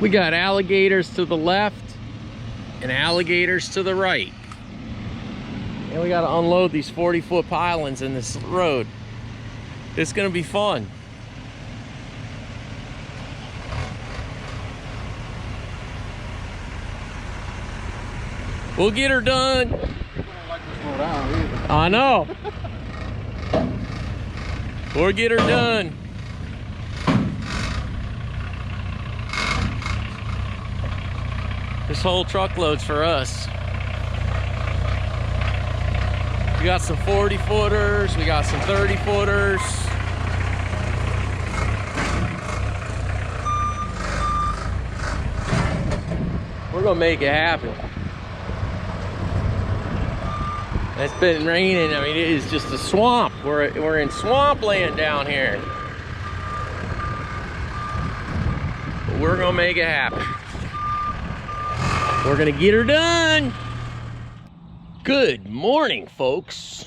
We got alligators to the left and alligators to the right. And we got to unload these 40-foot pylons in this road. It's going to be fun. We'll get her done. I know. We'll get her done. This whole truckload's for us. We got some 40-footers, we got some 30-footers. We're gonna make it happen. It's been raining. I mean, it is just a swamp. We're in swampland down here. But we're gonna make it happen. We're gonna get her done. Good morning, folks.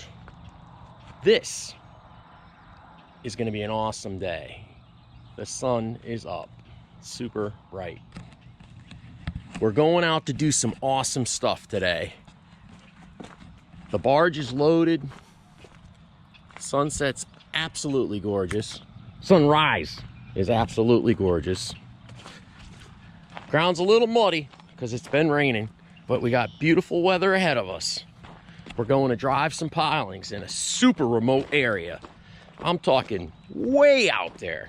This is gonna be an awesome day. The sun is up, super bright. We're going out to do some awesome stuff today. The barge is loaded. Sunset's absolutely gorgeous. Sunrise is absolutely gorgeous. Ground's a little muddy because it's been raining, but we got beautiful weather ahead of us. We're going to drive some pilings in a super remote area. I'm talking way out there.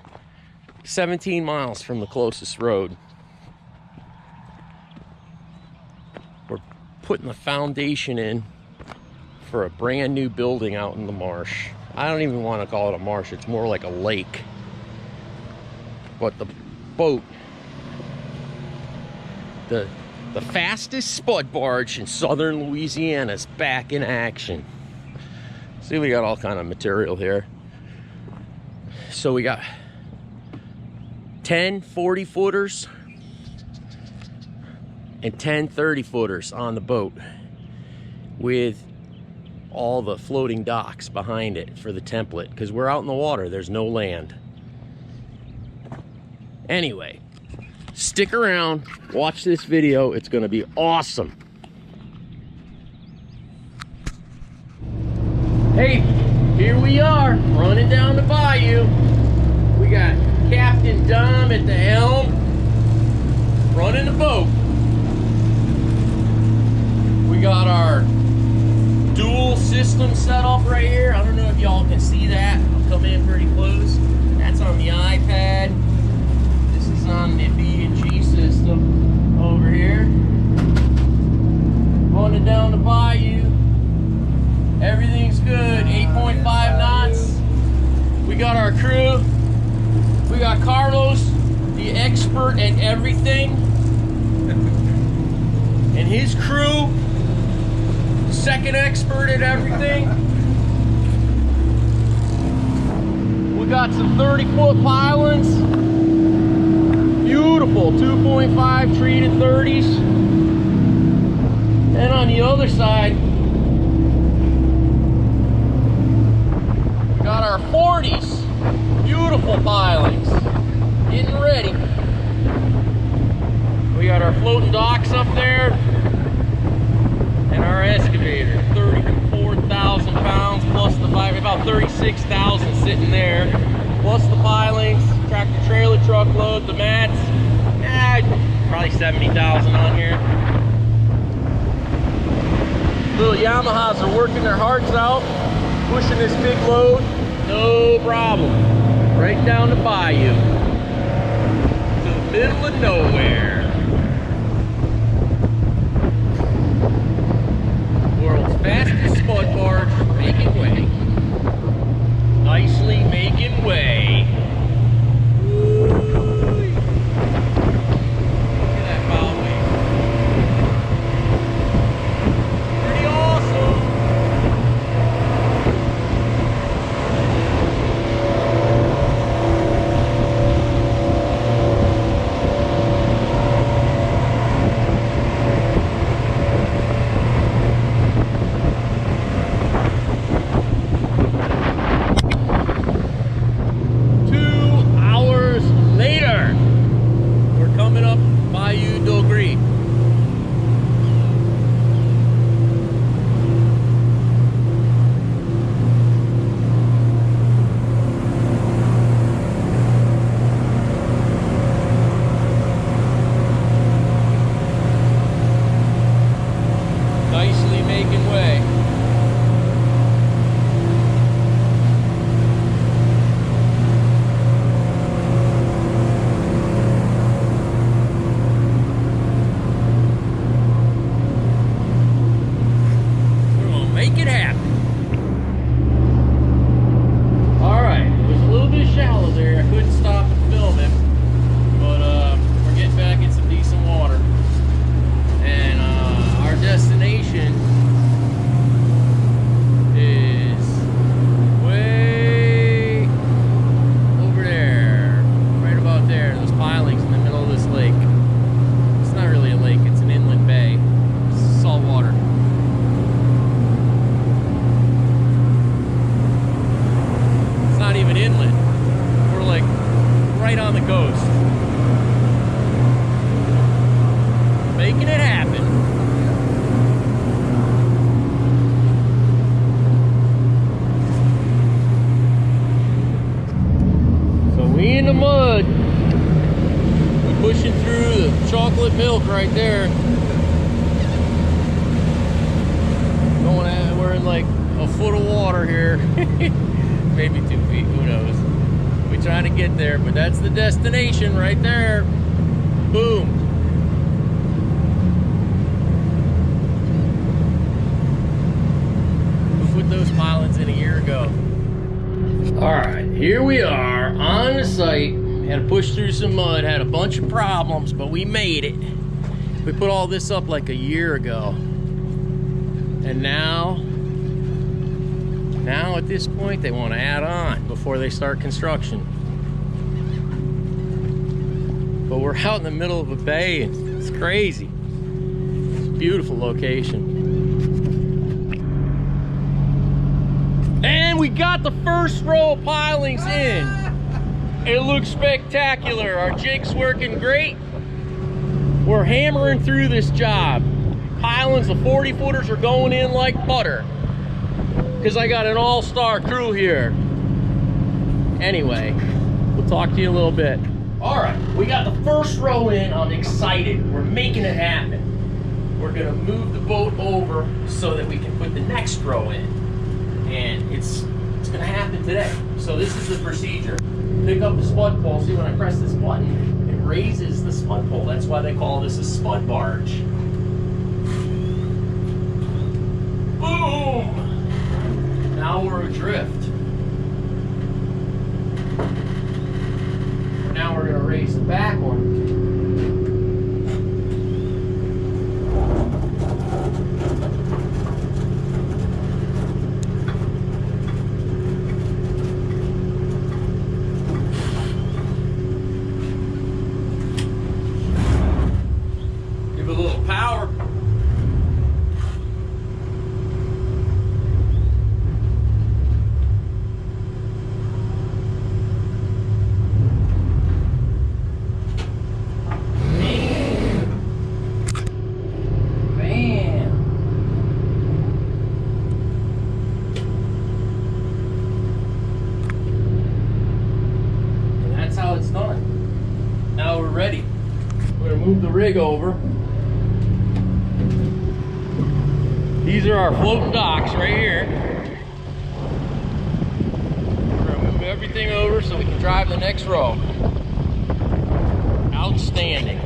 17 miles from the closest road. We're putting the foundation in for a brand new building out in the marsh. I don't even want to call it a marsh, it's more like a lake. But the boat, the fastest spud barge in southern Louisiana is back in action. See, we got all kind of material here. So we got 10 40-footers and 10 30-footers on the boat with all the floating docks behind it for the template, because we're out in the water, there's no land. Anyway, stick around, watch this video, it's gonna be awesome. Hey, here we are, running down the bayou. We got Captain Dom at the helm, running the boat. We got our dual system set up right here. I don't know if y'all can see that. I'll come in pretty close. That's on the iPad. This is on the B&G system over here. Running down the bayou. Everything's good. 8.5 knots. We got our crew. We got Carlos, the expert at everything, and his crew, second expert at everything. We got some 30-foot pylons. Beautiful 2.5 treated 30s. And on the other side, we got our 40s. Beautiful pilings. Getting ready. We got our floating docks up there. And our excavator, 34,000 pounds plus the five, about 36,000 sitting there, plus the pilings, tractor trailer truckload, the mats, probably 70,000 on here. Little Yamahas are working their hearts out, pushing this big load, no problem. Right down the bayou, to the middle of nowhere. World's fastest spud barge, making way. Nicely making way. Woo-wee. Look at that bow wave. Pretty awesome. right on the coast. Making it happen. So we in the mud. We're pushing through the chocolate milk right there. Going at, we're in like a foot of water here. Maybe 2 feet, who knows. We're trying to get there, but that's the destination right there. Boom. We put those pilings in a year ago. All right, here we are on the site. Had to push through some mud, had a bunch of problems, but we made it. We put all this up like a year ago. And now at this point, they want to add on before they start construction. But we're out in the middle of a bay, and it's crazy. It's a beautiful location. And we got the first row of pilings in. It looks spectacular. Our jig's working great. We're hammering through this job. Pilings, the 40 footers are going in like butter. Because I got an all-star crew here. Anyway, we'll talk to you a little bit. All right, we got the first row in. I'm excited. We're making it happen. We're gonna move the boat over so that we can put the next row in. And it's gonna happen today. So this is the procedure. Pick up the spud pole. See, when I press this button, it raises the spud pole. That's why they call this a spud barge. Boom! Now we're adrift. Now we're going to raise the back one. Give it a little power. Now we're ready. We're gonna move the rig over. These are our floating docks right here. We're gonna move everything over so we can drive the next row. Outstanding.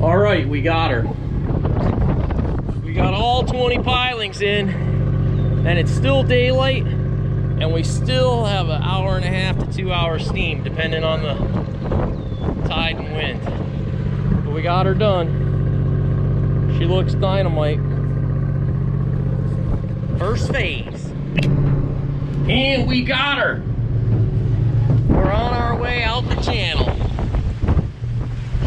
All right, we got her. We got all 20 pilings in, and it's still daylight, and we still have an hour and a half to 2 hour steam, depending on the tide and wind. But we got her done. She looks dynamite. First phase. And we got her. We're on our way out the channel.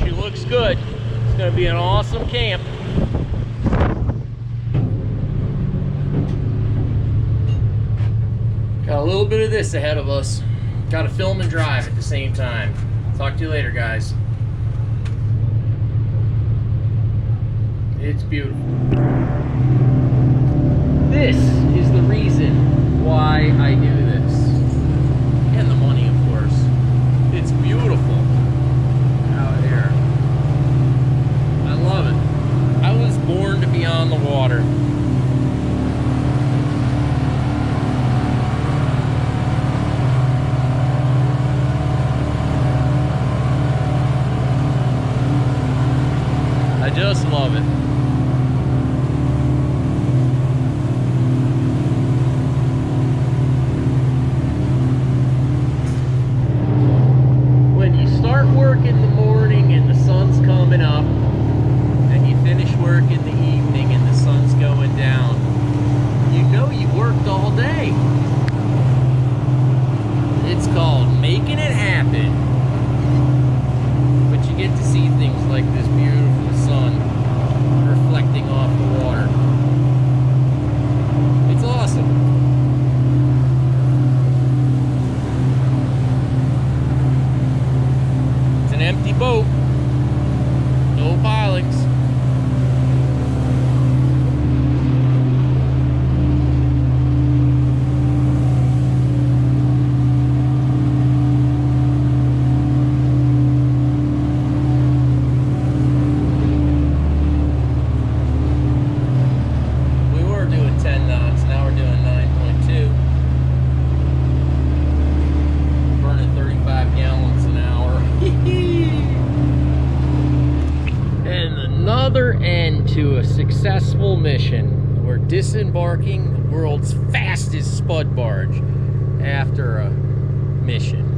She looks good. It's gonna be an awesome camp. Got a little bit of this ahead of us. Got to film and drive at the same time. Talk to you later, guys. It's beautiful. This is the reason why I do this. And the money, of course. It's beautiful out here. I love it. I was born to be on the water. I just love it. When you start work in the morning and the sun's coming up, and you finish work in the evening and the sun's going down, you know you worked all day. It's called making it happen. But you get to see things like this beautiful sun reflecting off the water. It's awesome. It's an empty boat. No pilings. We were doing 10 knots, now we're doing 9.2. Burning 35 gallons an hour. And another end to a successful mission. We're disembarking the world's fastest spud barge after a mission.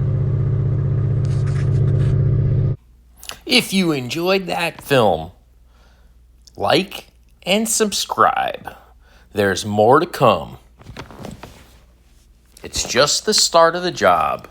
If you enjoyed that film, like and subscribe. There's more to come. It's just the start of the job.